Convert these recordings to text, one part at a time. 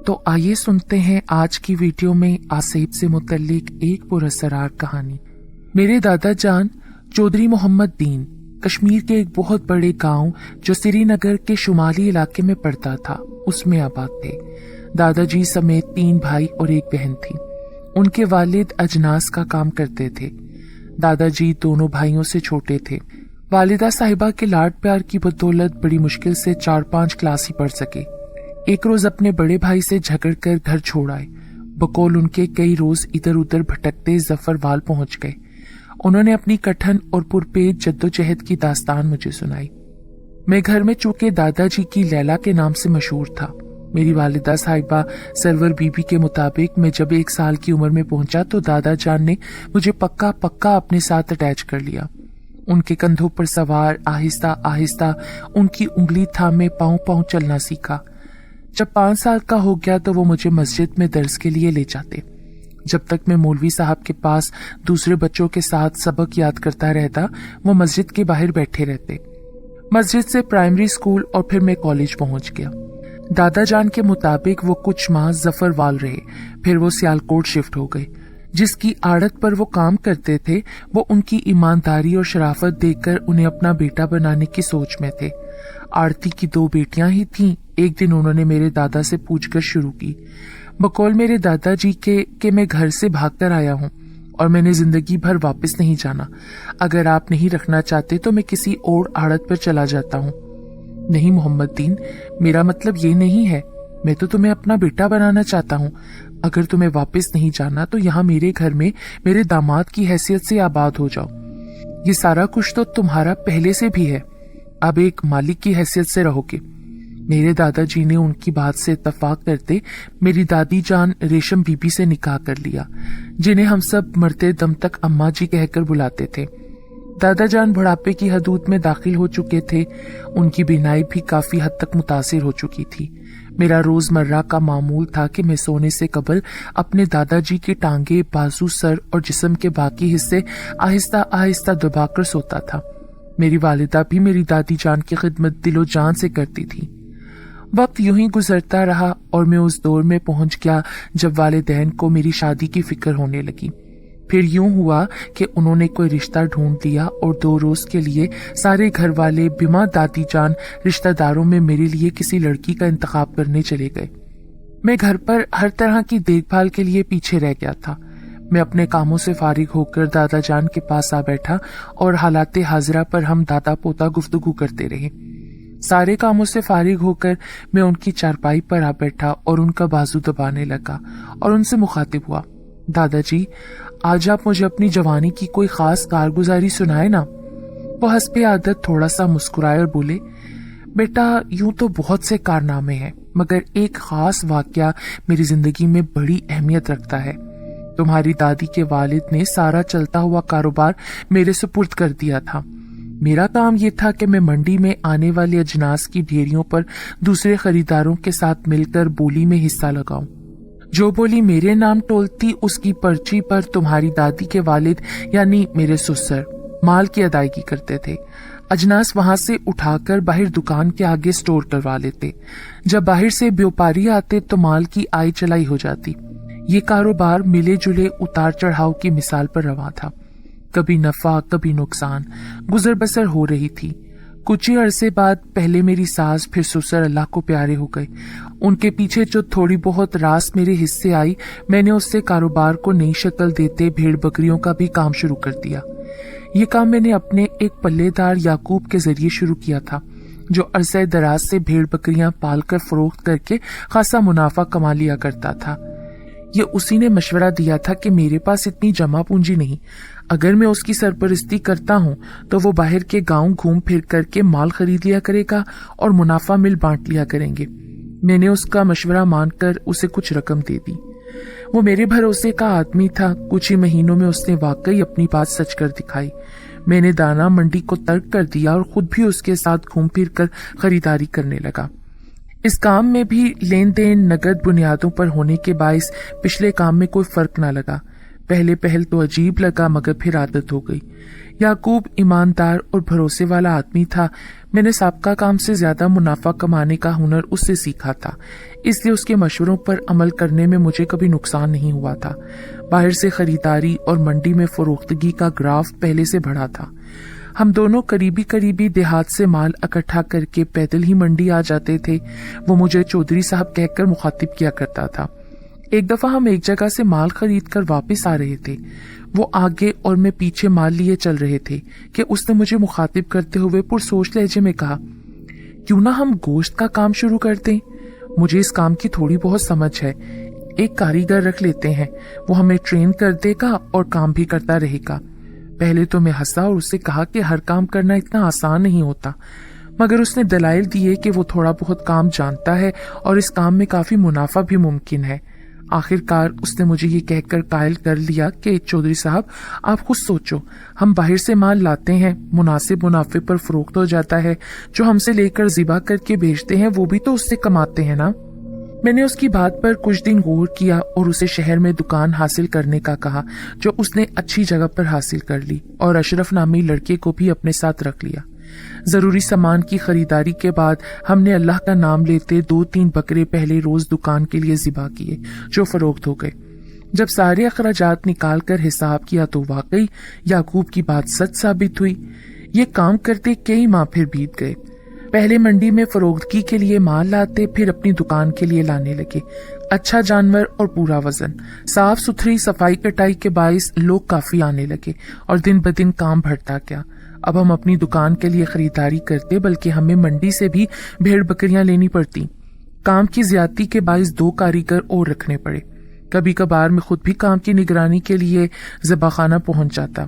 तो आइए सुनते हैं आज की वीडियो में आसेब से मुतल्लिक एक पुरअसरार कहानी। मेरे दादा जान चौधरी मोहम्मद दीन कश्मीर के एक बहुत बड़े गांव जो श्रीनगर के शुमाली इलाके में पड़ता था उसमें आबाद थे। दादाजी समेत 3 भाई और एक बहन थी। उनके वालिद अजनास का काम करते थे। दादाजी दोनों भाइयों से छोटे थे। वालिदा साहिबा के लाड प्यार की बदौलत बड़ी मुश्किल से 4-5 क्लास ही पढ़ सके। एक रोज अपने बड़े भाई से झगड़ कर घर छोड़ आए। बकौल उनके कई रोज इधर उधर भटकते जफरवाल पहुंच गए। उन्होंने अपनी कठिन और पुरपेट जद्दोजहद की दास्तान मुझे सुनाई। मैं घर में चूंकि दादाजी की लैला के नाम से मशहूर था। मेरी वालिदा साहिबा सरवर बीबी के मुताबिक मैं जब 1 साल की उम्र में पहुंचा तो दादा जान ने मुझे पक्का अपने साथ अटैच कर लिया। उनके कंधों पर सवार आहिस्ता आहिस्ता उनकी उंगली थामे पांव चलना सीखा। जब 5 साल का हो गया तो वो मुझे मस्जिद में दर्स के लिए ले जाते। जब तक मैं मौलवी साहब के पास दूसरे बच्चों के साथ सबक याद करता रहता, वो मस्जिद के बाहर बैठे रहते। मस्जिद से प्राइमरी स्कूल और फिर मैं कॉलेज पहुंच गया। दादा जान के मुताबिक वो कुछ माह जफरवाल रहे, फिर वो सियालकोट शिफ्ट हो गए। जिसकी आड़त पर वो काम करते थे वो उनकी ईमानदारी और शराफत देखकर उन्हें अपना बेटा बनाने की सोच में थे। आड़ती की 2 बेटियां ही थीं। एक दिन उन्होंने मेरे दादा से पूछकर शुरू की, बकौल मेरे दादाजी के मैं घर से भागकर आया हूँ और मैंने जिंदगी भर वापस नहीं जाना। अगर आप नहीं रखना चाहते तो मैं किसी और आड़त पर चला जाता हूँ। नहीं मोहम्मद दीन, मेरा मतलब ये नहीं है। मैं तो तुम्हें अपना बेटा बनाना चाहता हूँ। अगर तुम्हें वापस नहीं जाना तो यहाँ मेरे घर में मेरे दामाद की हैसियत से आबाद हो जाओ। ये सारा कुछ तो तुम्हारा पहले से भी है, अब एक मालिक की हैसियत से रहोगे। मेरे दादाजी ने उनकी बात से इत्तफाक करते मेरी दादी जान रेशम बीबी से निकाह कर लिया, जिन्हें हम सब मरते दम तक अम्मा जी कहकर बुलाते थे। दादा जान बुढ़ापे की हदूद में दाखिल हो चुके थे। उनकी बीनाई भी काफी हद तक मुतासिर हो चुकी थी। मेरा रोजमर्रा का मामूल था कि मैं सोने से कबल अपने दादाजी की टांगे, बाजू, सर और जिस्म के बाकी हिस्से आहिस्ता आहिस्ता दबाकर सोता था। मेरी वालिदा भी मेरी दादी जान की खिदमत दिलो जान से करती थी। वक्त यूं ही गुजरता रहा और मैं उस दौर में पहुंच गया जब वालिदैन को मेरी शादी की फिक्र होने लगी। फिर यूं हुआ कि उन्होंने कोई रिश्ता ढूंढ लिया और 2 रोज के लिए सारे घर वाले बिमा दादी जान रिश्तेदारों में मेरे लिए किसी लड़की का इंतखाब करने चले गए। मैं घर पर हर तरह की देखभाल के लिए पीछे रह गया था। मैं अपने कामों से फारिग होकर दादा जान के पास आ बैठा और हालाते हाजिरा पर हम दादा पोता गुफ्तगू करते रहे। सारे कामों से फारिग होकर मैं उनकी चारपाई पर आ बैठा और उनका बाजू दबाने लगा और उनसे मुखातिब हुआ, दादाजी आज आप मुझे अपनी जवानी की कोई खास कारगुजारी सुनाए ना। वो हस्बे आदत थोड़ा सा मुस्कुराए और बोले, बेटा यूं तो बहुत से कारनामे हैं, मगर एक खास वाकया मेरी जिंदगी में बड़ी अहमियत रखता है। तुम्हारी दादी के वालिद ने सारा चलता हुआ कारोबार मेरे सुपुर्द कर दिया था। मेरा काम ये था कि मैं मंडी में आने वाले अजनास की ढेरियों पर दूसरे खरीदारों के साथ मिलकर बोली में हिस्सा लगाऊं। जो बोली मेरे नाम टोलती उसकी पर्ची पर तुम्हारी दादी के वालिद यानी मेरे ससुर माल की अदायगी करते थे। अजनास वहां से उठाकर बाहर दुकान के आगे स्टोर करवा लेते। जब बाहर से व्यापारी आते तो माल की आई चलाई हो जाती। ये कारोबार मिले जुले उतार चढ़ाव की मिसाल पर रवा था। कभी नफा कभी नुकसान, गुजर बसर हो रही थी। कुछ ही अरसे बाद पहले मेरी सास फिर ससुर अल्लाह को प्यारे हो गए। उनके पीछे जो थोड़ी बहुत रास मेरे हिस्से आई, मैंने उससे कारोबार को नई शक्ल देते भेड़ बकरियों का भी काम शुरू कर दिया। ये काम मैंने अपने एक पल्लेदार याकूब के जरिए शुरू किया था, जो अरसे दराज से भेड़ बकरियां पालकर फरोख्त करके खासा मुनाफा कमा लिया करता था। ये उसी ने मशवरा दिया था कि मेरे पास इतनी जमा पूंजी नहीं, अगर मैं उसकी सरपरस्ती करता हूँ तो वो बाहर के गांव घूम फिर करके माल खरीद लिया करेगा और मुनाफा मिल बांट लिया करेंगे। मैंने उसका मशवरा मानकर उसे कुछ रकम दे दी। वो मेरे भरोसे का आदमी था। कुछ ही महीनों में उसने वाकई अपनी बात सच कर दिखाई। मैंने दाना मंडी को तर्क कर दिया और खुद भी उसके साथ घूम फिर कर खरीदारी करने लगा। इस काम में भी लेन देन नगद बुनियादों पर होने के बायस पिछले काम में कोई फर्क न लगा। पहले पहल तो अजीब लगा मगर फिर आदत हो गई। याकूब ईमानदार और भरोसे वाला आदमी था। मैंने साबका काम से ज्यादा मुनाफा कमाने का हुनर उससे सीखा था, इसलिए उसके मशवरों पर अमल करने में मुझे कभी नुकसान नहीं हुआ था। बाहर से खरीदारी और मंडी में फरोख्तगी का ग्राफ पहले से बढ़ा था। हम दोनों करीबी देहात से माल इकट्ठा करके पैदल ही मंडी आ जाते थे। वो मुझे चौधरी साहब कहकर मुखातिब किया करता था। एक दफा हम एक जगह से माल खरीद कर वापस आ रहे थे। वो आगे और मैं पीछे माल लिए चल रहे थे कि उसने मुझे मुखातिब करते हुए पुरसोच लहजे में कहा, क्यों ना हम गोश्त का काम शुरू कर दें? मुझे इस काम की थोड़ी बहुत समझ है। एक कारीगर रख लेते हैं, वो हमें ट्रेन कर देगा और काम भी करता रहेगा। पहले तो मैं हंसा और उससे कहा कि हर काम करना इतना आसान नहीं होता, मगर उसने दलाइल दिए कि वो थोड़ा बहुत काम जानता है और इस काम में काफी मुनाफा भी मुमकिन है। आखिरकार उसने मुझे ये कहकर कायल कर लिया कि चौधरी साहब, आप खुद सोचो, हम बाहर से माल लाते हैं, मुनासिब मुनाफे पर फरोख्त हो जाता है। जो हमसे लेकर ज़िबा करके बेचते हैं वो भी तो उससे कमाते हैं ना। मैंने उसकी बात पर कुछ दिन गौर किया और उसे शहर में दुकान हासिल करने का कहा, जो उसने अच्छी जगह पर हासिल कर ली, और अशरफ नामी लड़के को भी अपने साथ रख लिया। जरूरी सामान की खरीदारी के बाद हमने अल्लाह का नाम लेते 2-3 बकरे पहले रोज दुकान के लिए ज़िबा किए, जो फरोख्त हो गए। जब सारे अखराजात निकाल कर हिसाब किया तो वाकई याकूब की बात सच साबित हुई। ये काम करते कई माह फिर बीत गए। पहले मंडी में फरोख्तगी के लिए माल लाते, फिर अपनी दुकान के लिए लाने लगे। अच्छा जानवर और पूरा वजन, साफ सुथरी सफाई कटाई के बाइस लोग काफी आने लगे और दिन ब दिन काम बढ़ता गया। अब हम अपनी दुकान के लिए खरीदारी करते, बल्कि हमें मंडी से भी भेड़ बकरियां लेनी पड़ती। काम की ज्यादती के बाइस 2 कारीगर और रखने पड़े। कभी कभार मैं खुद भी काम की निगरानी के लिए ज़िबाखाना पहुंच जाता।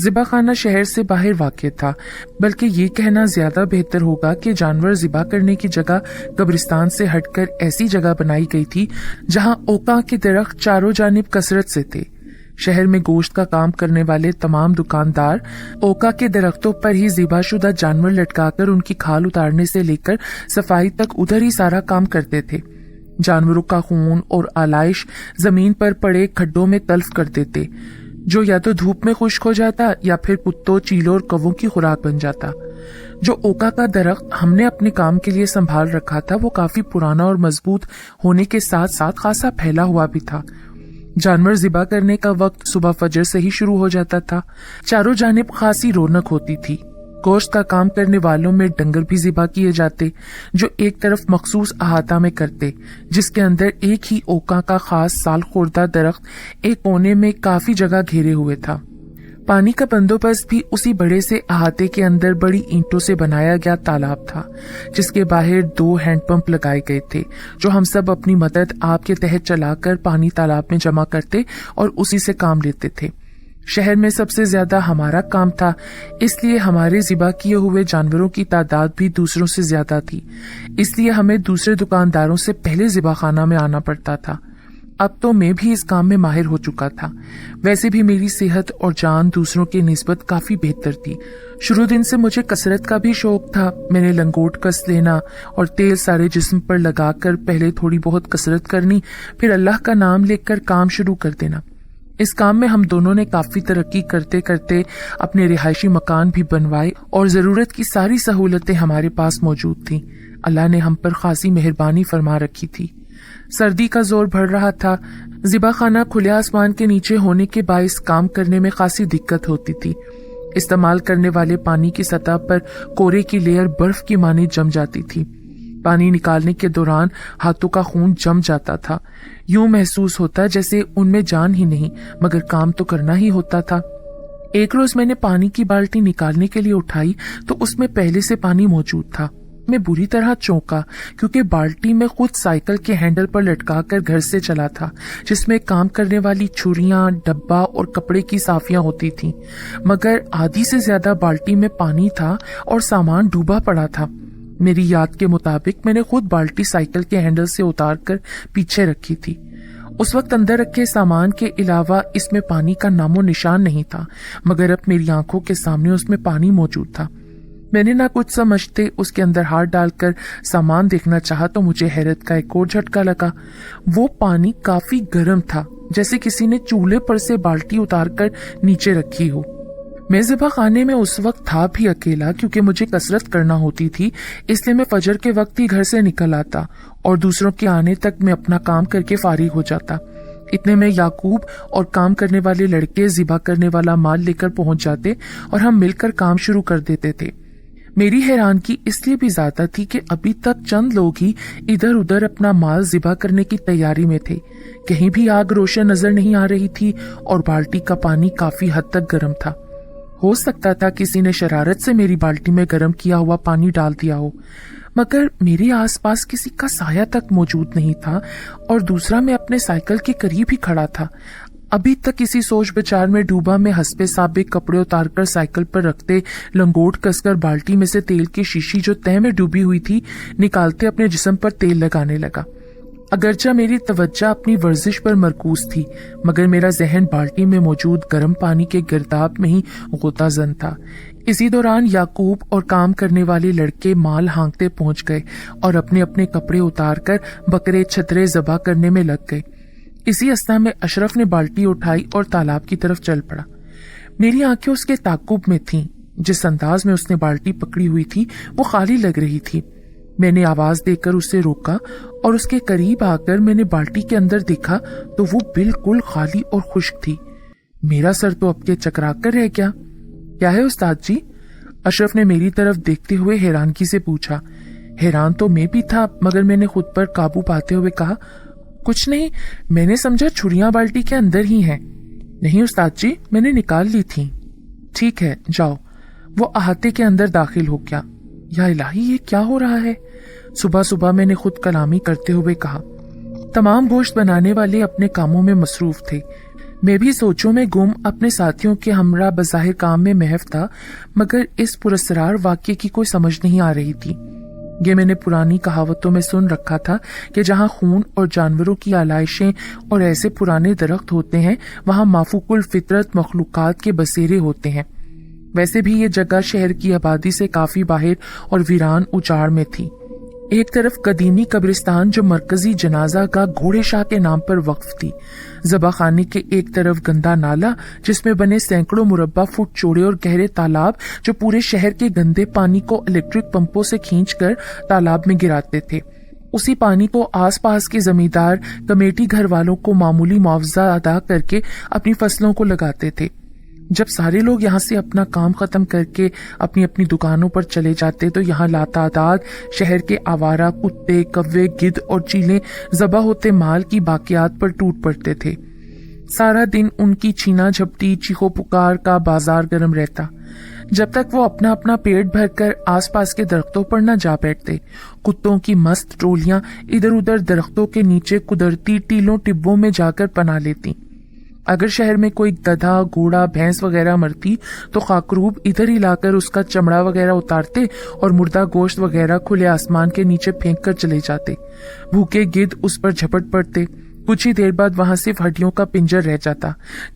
ज़िबाखाना शहर से बाहर वाक़ था, बल्कि ये कहना ज्यादा बेहतर होगा कि जानवर ज़िबा करने की जगह कब्रिस्तान से हटकर ऐसी जगह बनाई गई थी जहां ओका के दरख्त चारों जानिब कसरत से थे। शहर में गोश्त का काम करने वाले तमाम दुकानदार ओका के दरख्तों पर ही ज़िबाशुदा जानवर लटकाकर उनकी खाल उतारने से लेकर सफाई तक उधर ही सारा काम करते थे। जानवरों का खून और आलाइश जमीन पर पड़े खड्डों में तल्फ कर देते, जो या तो धूप में खुश्क हो जाता या फिर कुत्तों, चीलों और कौवों की खुराक बन जाता। जो ओका का दरख्त हमने अपने काम के लिए संभाल रखा था वो काफी पुराना और मजबूत होने के साथ साथ खासा फैला हुआ भी था। जानवर ज़िबा करने का वक्त सुबह फजर से ही शुरू हो जाता था। चारों जानिब खासी रौनक होती थी। गोश्त का काम करने वालों में डंगर भी ज़िबा किए जाते, जो एक तरफ मखसूस अहाता में करते, जिसके अंदर एक ही ओका का खास साल खोरदा दरख्त एक कोने में काफी जगह घेरे हुए था। पानी का बंदोबस्त भी उसी बड़े से अहाते के अंदर बड़ी ईंटों से बनाया गया तालाब था, जिसके बाहर 2 हैंडपंप लगाए गए थे, जो हम सब अपनी मदद आप के तहत चलाकर पानी तालाब में जमा करते और उसी से काम लेते थे। शहर में सबसे ज्यादा हमारा काम था, इसलिए हमारे ज़िबा किए हुए जानवरों की तादाद भी दूसरों से ज्यादा थी। इसलिए हमें दूसरे दुकानदारों से पहले ज़िबाखाना में आना पड़ता था। अब तो मैं भी इस काम में माहिर हो चुका था। वैसे भी मेरी सेहत और जान दूसरों के निस्बत काफी बेहतर थी। शुरू दिन से मुझे कसरत का भी शौक था। मैंने लंगोट कस लेना और तेल सारे जिस्म पर लगाकर पहले थोड़ी बहुत कसरत करनी, फिर अल्लाह का नाम लेकर काम शुरू कर देना। इस काम में हम दोनों ने काफी तरक्की करते करते अपने रिहायशी मकान भी बनवाए और जरूरत की सारी सहूलतें हमारे पास मौजूद थीं। अल्लाह ने हम पर खासी मेहरबानी फरमा रखी थी। सर्दी का जोर बढ़ रहा था। ज़िबाखाना खुले आसमान के नीचे होने के बाइस काम करने में खासी दिक्कत होती थी। इस्तेमाल करने वाले पानी की सतह पर कोरे की लेयर बर्फ की मानी जम जाती थी। पानी निकालने के दौरान हाथों का खून जम जाता था। यूं महसूस होता जैसे उनमें जान ही नहीं, मगर काम तो करना ही होता था। एक रोज मैंने पानी की बाल्टी निकालने के लिए उठाई तो उसमें पहले से पानी मौजूद था। मैं बुरी तरह चौंका, क्योंकि बाल्टी में खुद साइकिल के हैंडल पर लटकाकर घर से चला था, जिसमें काम करने वाली छुरियां, डब्बा और कपड़े की साफियां होती थीं। मगर आधी से ज्यादा बाल्टी में पानी था और सामान डूबा पड़ा था। मेरी याद के मुताबिक मैंने खुद बाल्टी साइकिल के हैंडल से उतारकर पीछे रखी थी। उस वक्त अंदर रखे सामान के अलावा इसमें पानी का नामो निशान नहीं था, मगर अब मेरी आंखों के सामने उसमें पानी मौजूद था। मैंने ना कुछ समझते उसके अंदर हाथ डालकर सामान देखना चाहा तो मुझे हैरत का एक और झटका लगा। वो पानी काफी गर्म था, जैसे किसी ने चूल्हे पर से बाल्टी उतार कर नीचे रखी हो। मैं ज़िबा खाने में उस वक्त था भी अकेला, क्योंकि मुझे कसरत करना होती थी, इसलिए मैं फजर के वक्त ही घर से निकल आता और दूसरों के आने तक मैं अपना काम करके फारिग हो जाता। इतने में याकूब और काम करने वाले लड़के ज़िबा करने वाला माल लेकर पहुंच जाते और हम मिलकर काम शुरू कर देते थे। मेरी हैरानगी इसलिए भी ज्यादा थी कि अभी तक चंद लोग ही इधर उधर अपना माल ज़िबा करने की तैयारी में थे। कहीं भी आग रोशन नजर नहीं आ रही थी और बाल्टी का पानी काफी हद तक गर्म था। हो सकता था किसी ने शरारत से मेरी बाल्टी में गर्म किया हुआ पानी डाल दिया हो, मगर मेरे आसपास किसी का साया तक मौजूद नहीं था। और दूसरा, मैं अपने साइकिल के करीब ही खड़ा था। अभी तक किसी सोच विचार में डूबा मैं हंसपे साबे कपड़े उतारकर साइकिल पर रखते, लंगोट कसकर बाल्टी में से तेल की शीशी जो तह में डूबी हुई थी निकालते अपने जिस्म पर तेल लगाने लगा। अगरचा मेरी तवज्जो अपनी वर्जिश पर मरकूज थी, मगर मेरा जहन बाल्टी में मौजूद गर्म पानी के गिरदाब में ही गोताजन था। इसी दौरान याकूब और काम करने वाले लड़के माल हाँकते पहुंच गए और अपने अपने कपड़े उतारकर बकरे छतरे ज़बा करने में लग गए। इसी अस्ना में अशरफ ने बाल्टी उठाई और तालाब की तरफ चल पड़ा। मेरी आंखें उसके ताकुब में थीं। जिस अंदाज में उसने बाल्टी पकड़ी हुई थी वो खाली लग रही थी। मैंने आवाज देकर उसे रोका और उसके करीब आकर मैंने बाल्टी के अंदर देखा तो वो बिल्कुल खाली और खुश्क थी। मेरा सर तो अब के चकरा कर रह गया। क्या है उस्ताद जी? अशरफ ने मेरी तरफ देखते हुए हैरानगी से पूछा। हैरान तो मैं भी था, मगर मैंने खुद पर काबू पाते हुए कहा, कुछ नहीं, मैंने समझा छुरियां बाल्टी के अंदर ही हैं। नहीं उस्ताद जी, मैंने निकाल ली थी। ठीक है, जाओ। वो अहाते के अंदर दाखिल हो गया। या इलाही, ये क्या हो रहा है? सुबह सुबह मैंने खुद कलामी करते हुए कहा। तमाम गोश्त बनाने वाले अपने कामों में मसरूफ थे। मैं भी सोचों में गुम अपने साथियों के हमरा बज़ाहिर काम में महव था, मगर इस पुरस्कार वाक्य की कोई समझ नहीं आ रही थी। ये मैंने पुरानी कहावतों में सुन रखा था कि जहाँ खून और जानवरों की आलाइशें और ऐसे पुराने दरख्त होते हैं, वहाँ माफूकुल फितरत मखलूकात के बसेरे होते हैं। वैसे भी ये जगह शहर की आबादी से काफी बाहर और वीरान उजाड़ में थी। एक तरफ कदीमी कब्रिस्तान जो मरकजी जनाजा का घोड़े शाह के नाम पर वक्फ थी। ज़बा खाने के एक तरफ गंदा नाला जिसमें बने सैकड़ों मुरब्बा फुट चौड़े और गहरे तालाब जो पूरे शहर के गंदे पानी को इलेक्ट्रिक पंपों से खींचकर तालाब में गिराते थे। उसी पानी को आसपास के जमींदार कमेटी घर वालों को मामूली मुआवजा अदा करके अपनी फसलों को लगाते थे। जब सारे लोग यहाँ से अपना काम खत्म करके अपनी अपनी दुकानों पर चले जाते तो यहाँ लातादाद शहर के आवारा कुत्ते, कव्वे, गिद्ध और चीलें ज़बा होते माल की बाकियात पर टूट पड़ते थे। सारा दिन उनकी छीना झपटी चीखो पुकार का बाजार गर्म रहता, जब तक वो अपना अपना पेट भरकर आसपास के दरख्तों पर न जा बैठते। कुत्तों की मस्त टोलियां इधर उधर दरख्तों के नीचे कुदरती टीलों टिब्बों में जाकर पना लेती। अगर शहर में कोई गधा, घोड़ा, भैंस वगैरह मरती तो खाकरूब इधर ही लाकर उसका चमड़ा वगैरह उतारते और मुर्दा गोश्त वगैरह खुले आसमान के नीचे फेंक कर चले जाते। भूखे गिद्ध उस पर झपट पड़ते। कुछ ही देर बाद वहां सिर्फ हड्डियों का पिंजर रह जाता,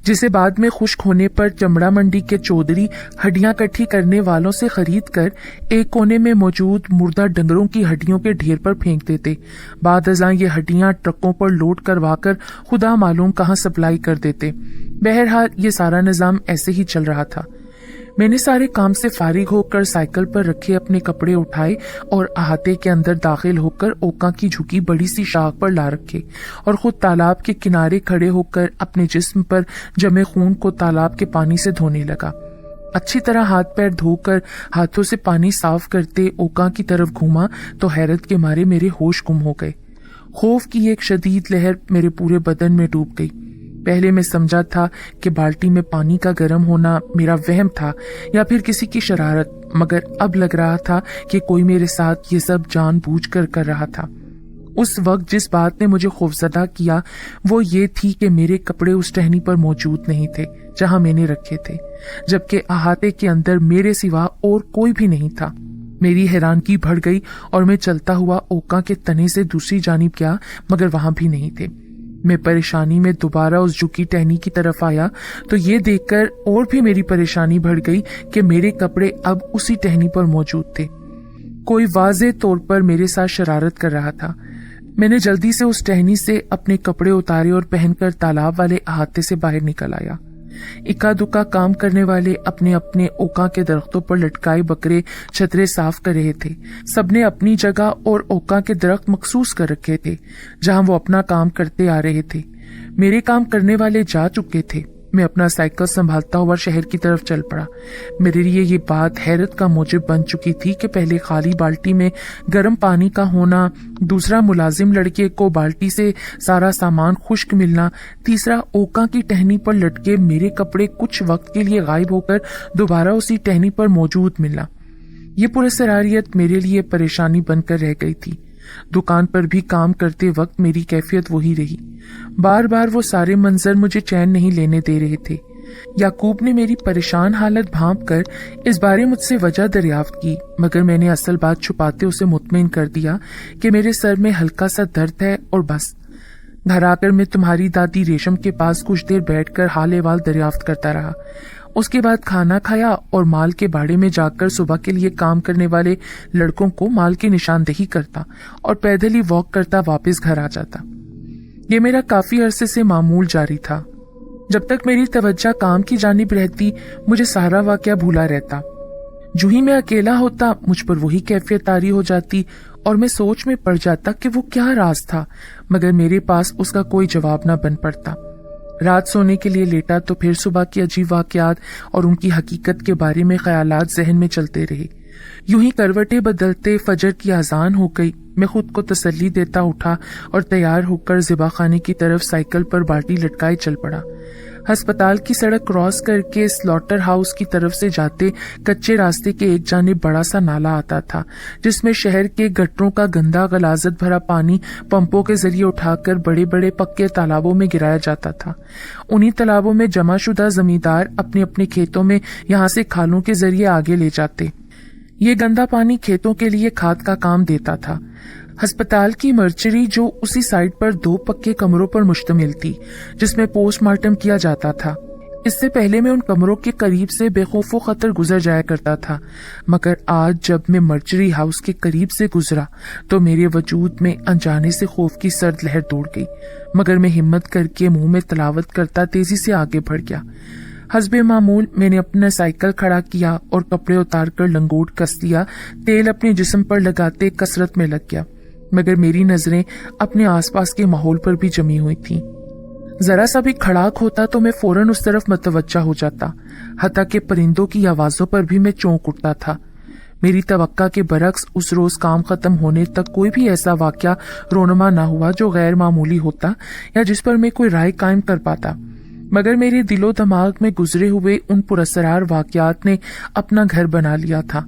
जिसे बाद में खुश्क होने पर चमड़ा मंडी के चौधरी हड्डियां इकट्ठी करने वालों से खरीद कर एक कोने में मौजूद मुर्दा डंगरों की हड्डियों के ढेर पर फेंक देते। बाद अज़ां ये हड्डियां ट्रकों पर लोड करवाकर खुदा मालूम कहां सप्लाई कर देते। बहरहाल ये सारा निजाम ऐसे ही चल रहा था। मैंने सारे काम से फारिग होकर साइकिल पर रखे अपने कपड़े उठाए और अहाते के अंदर दाखिल होकर ओका की झुकी बड़ी सी शाख पर ला रखे और खुद तालाब के किनारे खड़े होकर अपने जिस्म पर जमे खून को तालाब के पानी से धोने लगा। अच्छी तरह हाथ पैर धोकर हाथों से पानी साफ करते ओका की तरफ घूमा तो हैरत के मारे मेरे होश गुम हो गए। खौफ की एक शदीद लहर मेरे पूरे बदन में डूब गई। पहले मैं समझा था कि बाल्टी में पानी का गर्म होना मेरा वहम था या फिर किसी की शरारत, मगर अब लग रहा था कि कोई मेरे साथ ये सब जानबूझकर कर रहा था। उस वक्त जिस बात ने मुझे खौफजदा किया वो ये थी कि मेरे कपड़े उस टहनी पर मौजूद नहीं थे जहां मैंने रखे थे, जबकि अहाते के अंदर मेरे सिवा और कोई भी नहीं था। मेरी हैरानगी बढ़ गई और मैं चलता हुआ ओका के तने से दूसरी जानिब गया, मगर वहां भी नहीं थे। मैं परेशानी में दोबारा उस झुकी टहनी की तरफ आया तो ये देखकर और भी मेरी परेशानी बढ़ गई कि मेरे कपड़े अब उसी टहनी पर मौजूद थे। कोई वाज़े तौर पर मेरे साथ शरारत कर रहा था। میں نے جلدی سے اس ٹہنی سے اپنے کپڑے اتارے اور پہن کر تالاب والے احاطے سے باہر نکل آیا۔ اکا دکا کام کرنے والے اپنے اپنے اوکا کے درختوں پر لٹکائے بکرے چھترے صاف کر رہے تھے۔ سب نے اپنی جگہ اور اوکا کے درخت مخصوص کر رکھے تھے جہاں وہ اپنا کام کرتے آ رہے تھے۔ میرے کام کرنے والے جا چکے تھے۔ میں اپنا سائیکل سنبھالتا ہوا شہر کی طرف چل پڑا۔ میرے لیے یہ بات حیرت کا موجب بن چکی تھی کہ پہلے خالی بالٹی میں گرم پانی کا ہونا، دوسرا ملازم لڑکے کو بالٹی سے سارا سامان خشک ملنا، تیسرا اوکا کی ٹہنی پر لٹکے میرے کپڑے کچھ وقت کے لیے غائب ہو کر دوبارہ اسی ٹہنی پر موجود ملنا۔ یہ پراسراریت میرے لیے پریشانی بن کر رہ گئی تھی۔ دکان پر بھی کام کرتے وقت میری کیفیت وہی رہی۔ بار بار وہ سارے منظر مجھے چین نہیں لینے دے رہے تھے۔ یعقوب نے میری پریشان حالت بھانپ کر اس بارے مجھ سے وجہ دریافت کی، مگر میں نے اصل بات چھپاتے اسے مطمئن کر دیا کہ میرے سر میں ہلکا سا درد ہے اور بس۔ گھر آ کر میں تمہاری دادی ریشم کے پاس کچھ دیر بیٹھ کر حال احوال دریافت کرتا رہا۔ اس کے بعد کھانا کھایا اور مال کے باڑے میں جا کر صبح کے لیے کام کرنے والے لڑکوں کو مال کی نشاندہی کرتا اور پیدل ہی واک کرتا واپس گھر آ جاتا۔ یہ میرا کافی عرصے سے معمول جاری تھا۔ جب تک میری توجہ کام کی جانب رہتی مجھے سارا واقعہ بھولا رہتا۔ جو ہی میں اکیلا ہوتا مجھ پر وہی کیفیت طاری ہو جاتی اور میں سوچ میں پڑ جاتا کہ وہ کیا راز تھا، مگر میرے پاس اس کا کوئی جواب نہ بن پڑتا۔ رات سونے کے لیے لیٹا تو پھر صبح کے عجیب واقعات اور ان کی حقیقت کے بارے میں خیالات ذہن میں چلتے رہے۔ یوں ہی کروٹیں بدلتے فجر کی اذان ہو گئی۔ میں خود کو تسلی دیتا اٹھا اور تیار ہو کر ذبح خانے کی طرف سائیکل پر بالٹی لٹکائے چل پڑا۔ ہسپتال کی سڑک کراس کر کے سلاٹر ہاؤس کی طرف سے جاتے کچے راستے کے ایک جانب بڑا سا نالا آتا تھا جس میں شہر کے گٹروں کا گندا غلاظت بھرا پانی پمپوں کے ذریعے اٹھا کر بڑے بڑے پکے تالابوں میں گرایا جاتا تھا۔ انہی تالابوں میں جمع شدہ زمیندار اپنے اپنے کھیتوں میں یہاں سے کھالوں کے ذریعے آگے لے جاتے۔ یہ گندا پانی کھیتوں کے لیے کھاد کا کام دیتا تھا۔ ہسپتال کی مرچری جو اسی سائٹ پر 2 پکے کمروں پر مشتمل تھی جس میں پوسٹ مارٹم کیا جاتا تھا۔ اس سے پہلے میں ان کمروں کے قریب سے بے خوف و خطر گزر جایا کرتا تھا، مگر آج جب میں مرچری ہاؤس کے قریب سے گزرا تو میرے وجود میں انجانے سے خوف کی سرد لہر دوڑ گئی، مگر میں ہمت کر کے منہ میں تلاوت کرتا تیزی سے آگے بڑھ گیا۔ حسب معمول میں نے اپنا سائیکل کھڑا کیا اور کپڑے اتار کر لنگوٹ کس دیا، تیل اپنے جسم پر لگاتے کسرت میں لگ گیا، مگر میری نظریں اپنے آس پاس کے ماحول پر بھی جمی ہوئی تھیں۔ ذرا سا بھی کھڑاک ہوتا تو میں فوراً اس طرف متوجہ ہو جاتا، حتیٰ کہ پرندوں کی آوازوں پر بھی میں چونک اٹھتا تھا۔ میری توقع کے برعکس اس روز کام ختم ہونے تک کوئی بھی ایسا واقعہ رونما نہ ہوا جو غیر معمولی ہوتا یا جس پر میں کوئی رائے قائم کر پاتا، مگر میرے دل و دماغ میں گزرے ہوئے ان پراسرار واقعات نے اپنا گھر بنا لیا تھا۔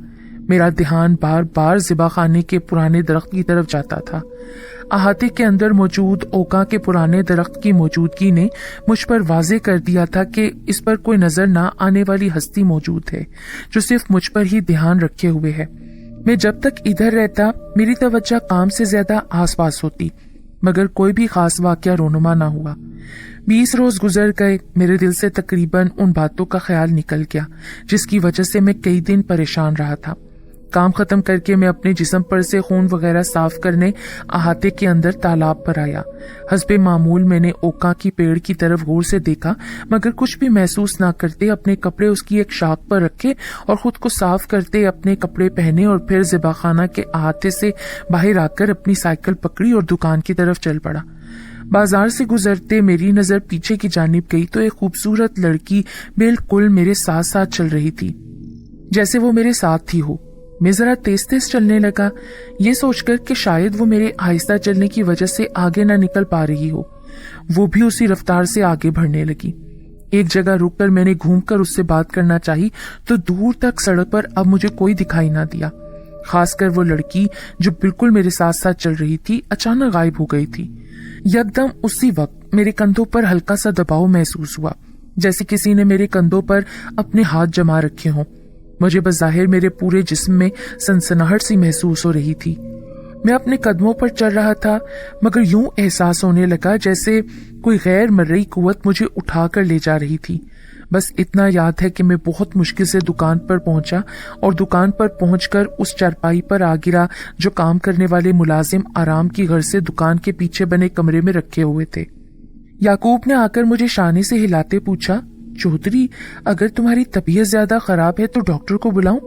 میرا دھیان بار بار ذبح خانے کے پرانے درخت کی طرف جاتا تھا۔ احاطے کے اندر موجود اوکا کے پرانے درخت کی موجودگی نے مجھ پر واضح کر دیا تھا کہ اس پر کوئی نظر نہ آنے والی ہستی موجود ہے جو صرف مجھ پر ہی دھیان رکھے ہوئے ہے۔ میں جب تک ادھر رہتا میری توجہ کام سے زیادہ آس پاس ہوتی، مگر کوئی بھی خاص واقعہ رونما نہ ہوا۔ 20 روز گزر گئے، میرے دل سے تقریباً ان باتوں کا خیال نکل گیا جس کی وجہ سے میں کئی دن پریشان رہا تھا۔ کام ختم کر کے میں اپنے جسم پر سے خون وغیرہ صاف کرنے احاطے کے اندر تالاب پر آیا۔ حسب معمول میں نے اوکا کی پیڑ کی طرف غور سے دیکھا، مگر کچھ بھی محسوس نہ کرتے اپنے کپڑے اس کی ایک شاخ پر رکھے اور خود کو صاف کرتے اپنے کپڑے پہنے اور پھر ذبح خانہ کے احاطے سے باہر آ کر اپنی سائیکل پکڑی اور دکان کی طرف چل پڑا۔ بازار سے گزرتے میری نظر پیچھے کی جانب گئی تو ایک خوبصورت لڑکی بالکل میرے ساتھ ساتھ چل رہی تھی، جیسے وہ میرے ساتھ ہی ہو۔ میں ذرا تیز تیز چلنے لگا، یہ سوچ کر کہ شاید وہ میرے آہستہ چلنے کی وجہ سے آگے نہ نکل پا رہی ہو۔ وہ بھی اسی رفتار سے آگے بڑھنے لگی۔ ایک جگہ رک کر میں نے گھوم کر اس سے بات کرنا چاہی تو دور تک سڑک پر اب مجھے کوئی دکھائی نہ دیا، خاص کر وہ لڑکی جو بالکل میرے ساتھ ساتھ چل رہی تھی اچانک غائب ہو گئی تھی۔ یکدم اسی وقت میرے کندھوں پر ہلکا سا دباؤ محسوس ہوا، جیسے کسی نے میرے کندھوں پر اپنے ہاتھ جما رکھے ہوں۔ مجھے بظاہر میرے پورے جسم میں سنسناہٹ سی محسوس ہو رہی تھی۔ میں اپنے قدموں پر چل رہا تھا، مگر یوں احساس ہونے لگا جیسے کوئی غیر مرئی قوت مجھے اٹھا کر لے جا رہی تھی۔ بس اتنا یاد ہے کہ میں بہت مشکل سے دکان پر پہنچا اور دکان پر پہنچ کر اس چارپائی پر آ گرا جو کام کرنے والے ملازم آرام کی غرض سے دکان کے پیچھے بنے کمرے میں رکھے ہوئے تھے۔ یعقوب نے آ کر مجھے شانے سے ہلاتے پوچھا، چودھری اگر تمہاری طبیعت زیادہ خراب ہے تو ڈاکٹر کو بلاؤں؟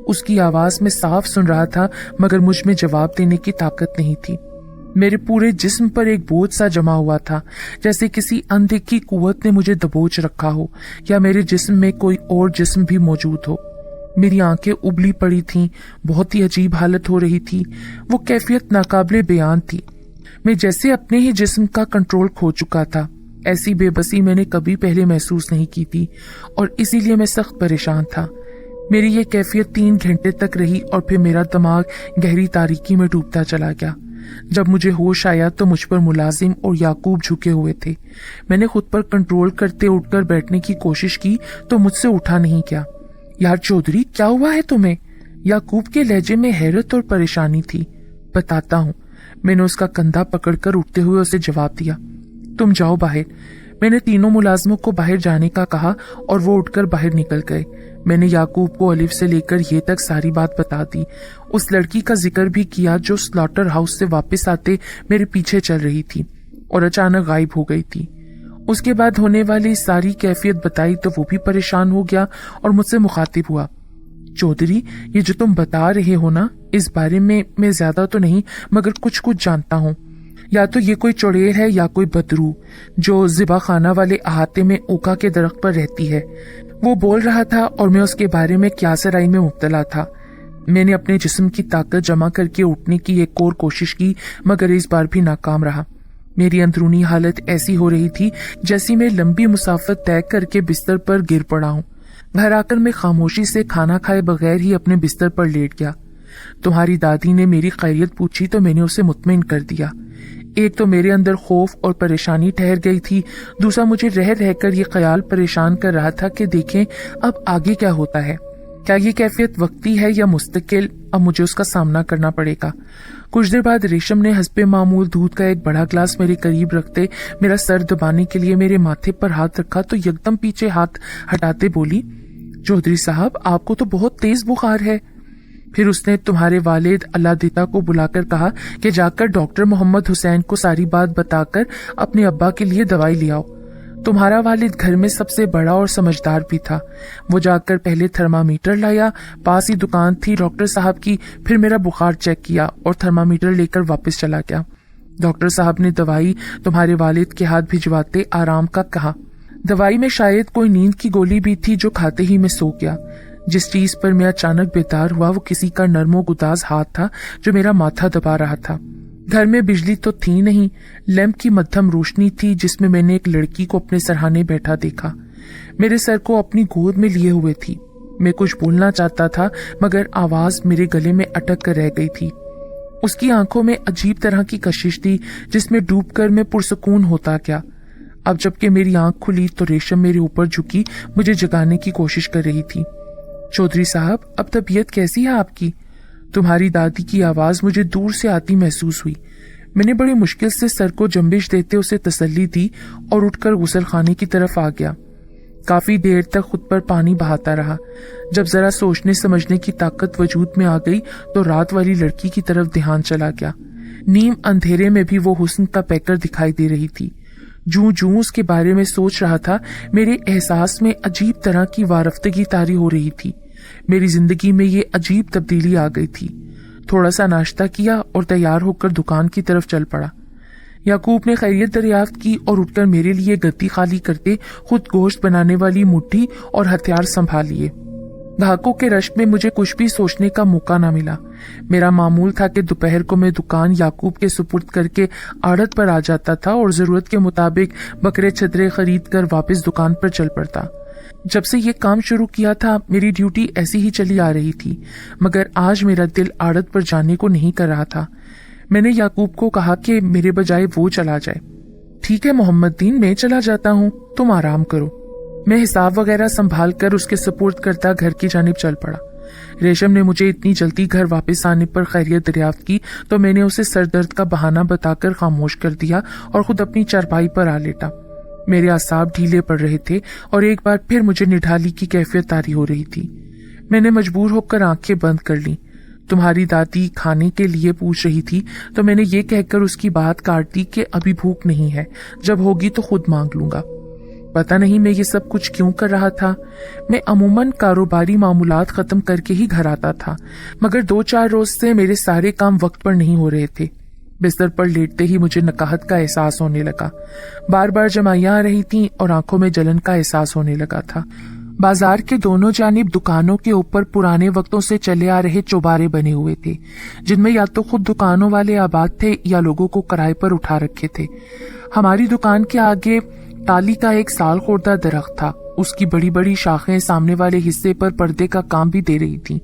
اس کی آواز میں صاف سن رہا تھا مگر مجھ میں جواب دینے کی طاقت نہیں تھی۔ میرے پورے جسم پر ایک بوجھ سا جمع ہوا تھا، جیسے کسی اندیکھی قوت نے مجھے دبوچ رکھا ہو یا میرے جسم میں کوئی اور جسم بھی موجود ہو۔ میری آنکھیں ابلی پڑی تھیں، بہت ہی عجیب حالت ہو رہی تھی، وہ کیفیت ناقابل بیان تھی۔ میں جیسے اپنے ہی جسم کا کنٹرول کھو چکا تھا۔ ایسی بے بسی میں نے کبھی پہلے محسوس نہیں کی تھی اور اسی لیے میں سخت پریشان تھا۔ میری یہ کیفیت 3 گھنٹے تک رہی اور پھر میرا دماغ گہری تاریکی میں ڈوبتا چلا گیا۔ جب مجھے ہوش آیا تو مجھ پر ملازم اور یعقوب جھکے ہوئے تھے۔ میں نے خود پر کنٹرول کرتے اٹھ کر بیٹھنے کی کوشش کی تو مجھ سے اٹھا نہیں گیا۔ یار چودھری کیا ہوا ہے تمہیں؟ یعقوب کے لہجے میں حیرت اور پریشانی تھی۔ بتاتا ہوں، میں نے اس کا کندھا پکڑ کر اٹھتے ہوئے اسے جواب دیا۔ تم جاؤ باہر۔ میں نے تینوں ملازموں کو باہر جانے کا کہا اور وہ اٹھ کر باہر نکل گئے۔ میں نے یعقوب کو الف سے لے کر یہ تک ساری بات بتا دی، اس لڑکی کا ذکر بھی کیا جو سلاٹر ہاؤس سے واپس آتے میرے پیچھے چل رہی تھی اور اچانک غائب ہو گئی تھی۔ اس کے بعد ہونے والی ساری کیفیت بتائی تو وہ بھی پریشان ہو گیا اور مجھ سے مخاطب ہوا، چودھری یہ جو تم بتا رہے ہو نا، اس بارے میں زیادہ تو نہیں مگر کچھ جانتا ہوں۔ یا تو یہ کوئی چڑیل ہے یا کوئی بدرو جو ذبح خانہ والے احاطے میں اوکا کے درخت پر رہتی ہے۔ وہ بول رہا تھا اور میں اس کے بارے میں قیاس رائی میں مبتلا تھا۔ میں نے اپنے جسم کی طاقت جمع کر کے اٹھنے کی ایک اور کوشش کی مگر اس بار بھی ناکام رہا۔ میری اندرونی حالت ایسی ہو رہی تھی جیسی میں لمبی مسافت طے کر کے بستر پر گر پڑا ہوں۔ گھر آ کر میں خاموشی سے کھانا کھائے بغیر ہی اپنے بستر پر لیٹ گیا۔ تمہاری دادی نے میری خیریت پوچھی تو میں نے اسے مطمئن کر دیا۔ ایک تو میرے اندر خوف اور پریشانی ٹھہر گئی تھی، دوسرا مجھے رہ کر یہ خیال پریشان کر رہا تھا کہ دیکھیں اب آگے کیا ہوتا ہے، کیا یہ کیفیت وقتی ہے یا مستقل؟ اب مجھے اس کا سامنا کرنا پڑے گا۔ کچھ دیر بعد ریشم نے حسب معمول دودھ کا ایک بڑا گلاس میرے قریب رکھتے میرا سر دبانے کے لیے میرے ماتھے پر ہاتھ رکھا تو یکدم پیچھے ہاتھ ہٹاتے بولی، چودھری صاحب آپ کو تو بہت تیز بخار ہے۔ پھر اس نے تمہارے والد اللہ دیتا کو بلا کر کہا کہ جا کر ڈاکٹر محمد حسین کو ساری بات بتا کر اپنے ابا کے لیے دوائی لے آؤ۔ تمہارا والد گھر میں سب سے بڑا اور سمجھدار بھی تھا۔ وہ جا کر پہلے تھرمامیٹر لایا، پاس ہی دکان تھی ڈاکٹر صاحب کی، پھر میرا بخار چیک کیا اور تھرمامیٹر لے کر واپس چلا گیا۔ ڈاکٹر صاحب نے دوائی تمہارے والد کے ہاتھ بھجواتے آرام کا کہا۔ دوائی میں شاید کوئی نیند کی گولی بھی تھی جو کھاتے ہی میں سو گیا۔ جس چیز پر میں اچانک بیدار ہوا وہ کسی کا نرم و گداز ہاتھ تھا جو میرا ماتھا دبا رہا تھا۔ گھر میں بجلی تو تھی نہیں، لیمپ کی مدھم روشنی تھی جس میں نے ایک لڑکی کو اپنے سرہانے بیٹھا دیکھا، میرے سر کو اپنی گود میں لیے ہوئے تھی۔ میں کچھ بولنا چاہتا تھا مگر آواز میرے گلے میں اٹک کر رہ گئی تھی۔ اس کی آنکھوں میں عجیب طرح کی کشش تھی جس میں ڈوب کر میں پرسکون ہوتا گیا۔ اب جب کہ میری آنکھ کھلی تو ریشم میرے اوپر جھکی مجھے جگانے کی کوشش کر رہی تھی۔ چودھری صاحب اب طبیعت کیسی ہے آپ کی؟ تمہاری دادی کی آواز مجھے دور سے آتی محسوس ہوئی۔ میں نے بڑی مشکل سے سر کو جنبش دیتے اسے تسلی دی اور اٹھ کر غسل خانے کی طرف آ گیا۔ کافی دیر تک خود پر پانی بہاتا رہا۔ جب ذرا سوچنے سمجھنے کی طاقت وجود میں آ گئی تو رات والی لڑکی کی طرف دھیان چلا گیا۔ نیم اندھیرے میں بھی وہ حسن کا پیکر دکھائی دے رہی تھی۔ جوں اس کے بارے میں سوچ رہا تھا میرے احساس میں عجیب طرح کی وارفتگی طاری ہو رہی تھی۔ میری زندگی میں یہ عجیب تبدیلی آ گئی تھی۔ تھوڑا سا ناشتہ کیا اور تیار ہو کر دکان کی طرف چل پڑا۔ یعقوب نے خیریت دریافت کی اور اٹھ کر میرے لیے گدی خالی کرتے خود گوشت بنانے والی مٹھی اور ہتھیار سنبھال لیے۔ گاہکوں کے رشک میں مجھے کچھ بھی سوچنے کا موقع نہ ملا۔ میرا معمول تھا کہ دوپہر کو میں دکان یعقوب کے سپرد کر کے آڑت پر آ جاتا تھا اور ضرورت کے مطابق بکرے چھترے خرید کر واپس دکان پر چل پڑتا۔ جب سے یہ کام شروع کیا تھا میری ڈیوٹی ایسی ہی چلی آ رہی تھی، مگر آج میرا دل آڑت پر جانے کو نہیں کر رہا تھا۔ میں نے یعقوب کو کہا کہ میرے بجائے وہ چلا جائے۔ ٹھیک ہے محمد دین، میں چلا جاتا ہوں، تم آرام کرو۔ میں حساب وغیرہ سنبھال کر اس کے سپرد کرتا گھر کی جانب چل پڑا۔ ریشم نے مجھے اتنی جلدی گھر واپس آنے پر خیریت دریافت کی تو میں نے اسے سر درد کا بہانہ بتا کر خاموش کر دیا اور خود اپنی چارپائی پر آ لیٹا۔ मेरे आसाब ढीले पड़ रहे थे और एक बार फिर मुझे निढाली की कैफियत तारी हो रही थी। मैंने मजबूर होकर आंखें बंद कर ली। तुम्हारी दादी खाने के लिए पूछ रही थी तो मैंने ये कहकर उसकी बात काट दी कि अभी भूख नहीं है, जब होगी तो खुद मांग लूंगा। पता नहीं मैं ये सब कुछ क्यों कर रहा था। मैं अमूमन कारोबारी मामूलात खत्म करके ही घर आता था, मगर 2-4 रोज से मेरे सारे काम वक्त पर नहीं हो रहे थे। बिस्तर पर लेटते ही मुझे नकाहत का एहसास होने लगा। बार बार जमाइयां आ रही थीं और आंखों में जलन का एहसास होने लगा था। बाजार के दोनों जानिब दुकानों के ऊपर पुराने वक्तों से चले आ रहे चौबारे बने हुए थे, जिनमें या तो खुद दुकानों वाले आबाद थे या लोगों को किराए पर उठा रखे थे। हमारी दुकान के आगे टाली का एक साल खोदा दरख्त था। उसकी बड़ी बड़ी शाखें सामने वाले हिस्से पर पर्दे का काम भी दे रही थीं।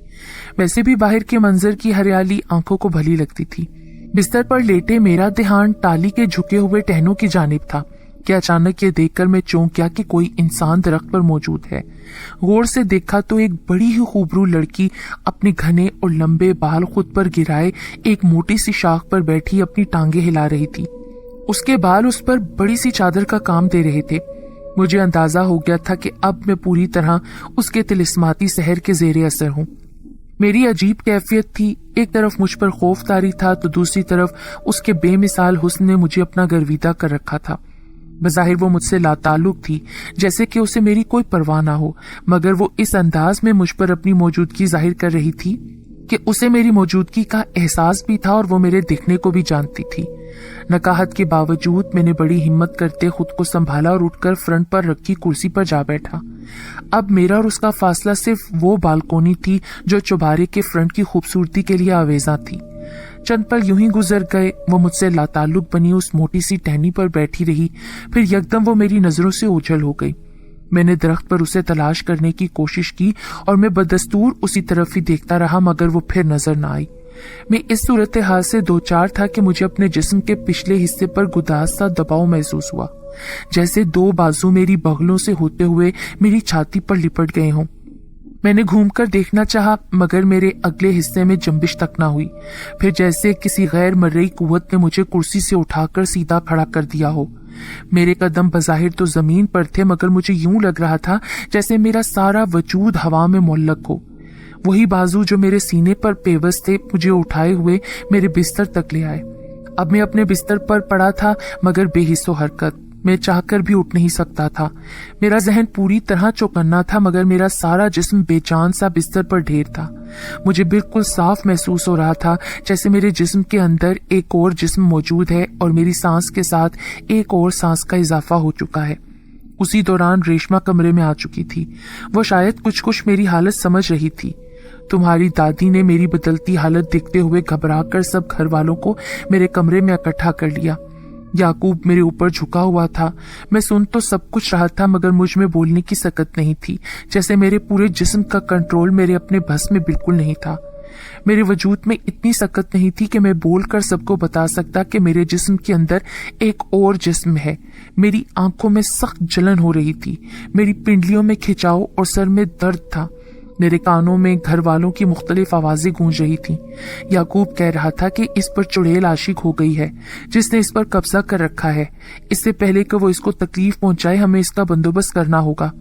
वैसे भी बाहर के मंजर की हरियाली आंखों को भली लगती थी। बिस्तर पर लेटे मेरा ध्यान टाली के झुके हुए टहनों की जानिब था कि अचानक ये देखकर मैं चौंक गया कि कोई इंसान दरख्त पर मौजूद है। गौर से देखा तो एक बड़ी ही खूबरू लड़की अपने घने और लंबे बाल खुद पर गिराए एक मोटी सी शाख पर बैठी अपनी टांगे हिला रही थी। उसके बाल उस पर बड़ी सी चादर का काम दे रहे थे। मुझे अंदाजा हो गया था कि अब मैं पूरी तरह उसके तिलिस्माती सहर के जेरे असर हूँ। मेरी अजीब कैफियत थी। एक तरफ मुझ पर खौफ तारी था तो दूसरी तरफ उसके बेमिसाल हुस्न ने मुझे अपना गर्विदा कर रखा था। बज़ाहिर वो मुझसे लाताल्लुक थी, जैसे कि उसे मेरी कोई परवाह ना हो, मगर वो इस अंदाज में मुझ पर अपनी मौजूदगी जाहिर कर रही थी कि उसे मेरी मौजूदगी का एहसास भी था और वो मेरे दिखने को भी जानती थी। नकाहत के बावजूद मैंने बड़ी हिम्मत करते खुद को संभाला और उठकर फ्रंट पर रखी कुर्सी पर जा बैठा। अब मेरा और उसका फासला सिर्फ वो बालकोनी थी जो चौबारे के फ्रंट की खूबसूरती के लिए आवेजा थी। चंद पल यूं ही गुजर गए। वो मुझसे लाताल्लुक बनी उस मोटी सी टहनी पर बैठी रही, फिर यकदम वो मेरी नजरों से ओझल हो गई। मैंने दरख्त पर उसे तलाश करने की कोशिश की और मैं बदस्तूर उसी तरफ ही देखता रहा, मगर वो फिर नजर न आई। मैं इस सूरत हाल से दो चार था कि मुझे अपने जिस्म के पिछले हिस्से पर गुदास सा दबाव महसूस हुआ, जैसे 2 बाजू मेरी बगलों से होते हुए मेरी छाती पर लिपट गए हों। मैंने घूमकर देखना चाहा, मगर मेरे अगले हिस्से में जंबिश तक ना हुई। फिर जैसे किसी गैर मर्ई कुव्वत ने मुझे कुर्सी से उठाकर सीधा खड़ा कर दिया हो। मेरे कदम बज़ाहिर तो जमीन पर थे, मगर मुझे यूं लग रहा था जैसे मेरा सारा वजूद हवा में मुअल्लक हो। वही बाजू जो मेरे सीने पर पेवस थे मुझे उठाए हुए मेरे बिस्तर तक ले आए। अब मैं अपने बिस्तर पर पड़ा था, मगर बेहिस्सो हरकत। मैं चाहकर भी उठ नहीं सकता था। मेरा जहन पूरी तरह चौकन्ना था, मगर मेरा सारा जिस्म बेजान सा बिस्तर पर ढेर था। मुझे बिल्कुल साफ महसूस हो रहा था जैसे मेरे जिस्म के अंदर एक और जिस्म मौजूद है और मेरी सांस के साथ एक और सांस का इजाफा हो चुका है। उसी दौरान रेशमा कमरे में आ चुकी थी। वो शायद कुछ मेरी हालत समझ रही थी। तुम्हारी दादी ने मेरी बदलती हालत देखते हुए घबराकर सब घर वालों को मेरे कमरे में इकट्ठा कर लिया। याकूब मेरे ऊपर झुका हुआ था। मैं सुन तो सब कुछ रहा था, मगर मुझ में बोलने की सकत नहीं थी, जैसे मेरे पूरे जिस्म का कंट्रोल मेरे अपने बस में बिल्कुल नहीं था। मेरे वजूद में इतनी सकत नहीं थी कि मैं बोलकर सबको बता सकता कि मेरे जिस्म के अंदर एक और जिस्म है। मेरी आंखों में सख्त जलन हो रही थी, मेरी पिंडलियों में खिंचाव और सर में दर्द था। मेरे कानों में घर वालों की मुख्तलिफ आवाजें गूंज रही थीं। याकूब कह रहा था कि इस पर चुड़ैल आशिक हो गई है, जिसने इस पर कब्जा कर रखा है। इससे पहले कि वो इसको तकलीफ पहुंचाए, हमें इसका बंदोबस्त करना होगा।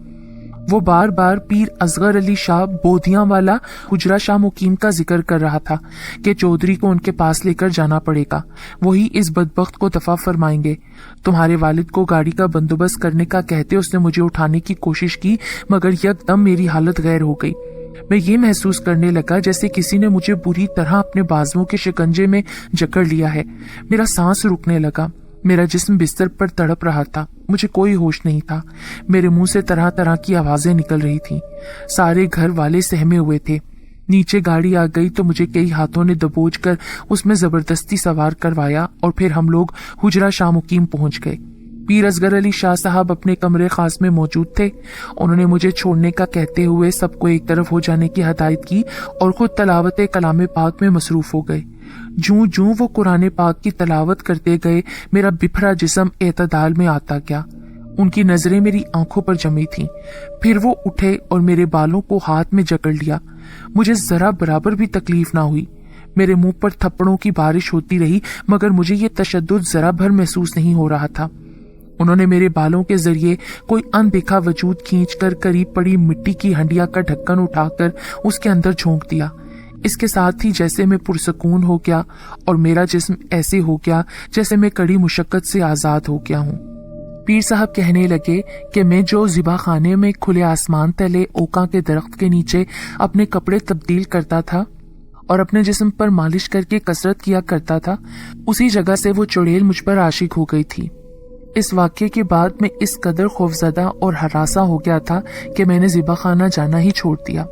वो बार बार पीर असगर अली शाह बोधियां वाला हुजरा शाह मुकीम का जिक्र कर रहा था कि चौधरी को उनके पास लेकर जाना पड़ेगा, वही इस बदबख्त को दफा फरमाएंगे। तुम्हारे वालिद को गाड़ी का बंदोबस्त करने का कहते उसने मुझे उठाने की कोशिश की, मगर यकदम मेरी हालत गैर हो गई। मैं ये महसूस करने लगा जैसे किसी ने मुझे बुरी तरह अपने बाजुओं के शिकंजे में जकड़ लिया है। मेरा सांस रुकने लगा। मेरा जिस्म बिस्तर पर तड़प रहा था। मुझे कोई होश नहीं था। मेरे मुंह से तरह तरह की आवाजें निकल रही थीं। सारे घर वाले सहमे हुए थे। नीचे गाड़ी आ गई तो मुझे कई हाथों ने दबोच कर उसमें जबरदस्ती सवार करवाया और फिर हम लोग हुजरा शाह मुकीम पहुंच गए। पीर असगर अली शाह साहब अपने कमरे खास में मौजूद थे। उन्होंने मुझे छोड़ने का कहते हुए सबको एक तरफ हो जाने की हदायत की और खुद तलावत कलाम पाक में मसरूफ हो गए। जूं जूं वो कुरान पाक की तलावत करते गए, मेरा बिफरा जिस्म एतदाल में आता गया। उनकी नजरें मेरी आंखों पर जमी थीं। फिर वो उठे और मेरे बालों को हाथ में जकड़ लिया। मुझे जरा बराबर भी तकलीफ ना हुई। मेरे मुंह पर थप्पड़ों की बारिश होती रही, मगर मुझे ये तशद्दुद जरा भर महसूस नहीं हो रहा था। انہوں نے میرے بالوں کے ذریعے کوئی اندیکھا وجود کھینچ کر قریب پڑی مٹی کی ہنڈیا کا ڈھکن اٹھا کر اس کے اندر جھونک دیا۔ اس کے ساتھ ہی جیسے میں پرسکون ہو گیا اور میرا جسم ایسے ہو گیا جیسے میں کڑی مشقت سے آزاد ہو گیا ہوں۔ پیر صاحب کہنے لگے کہ میں جو ذبح خانے میں کھلے آسمان تلے اوکاں کے درخت کے نیچے اپنے کپڑے تبدیل کرتا تھا اور اپنے جسم پر مالش کر کے کسرت کیا کرتا تھا، اسی جگہ سے وہ چڑیل مجھ پر عاشق ہو گئی تھی۔ اس واقعے کے بعد میں اس قدر خوفزدہ اور ہراساں ہو گیا تھا کہ میں نے ذبح خانہ جانا ہی چھوڑ دیا۔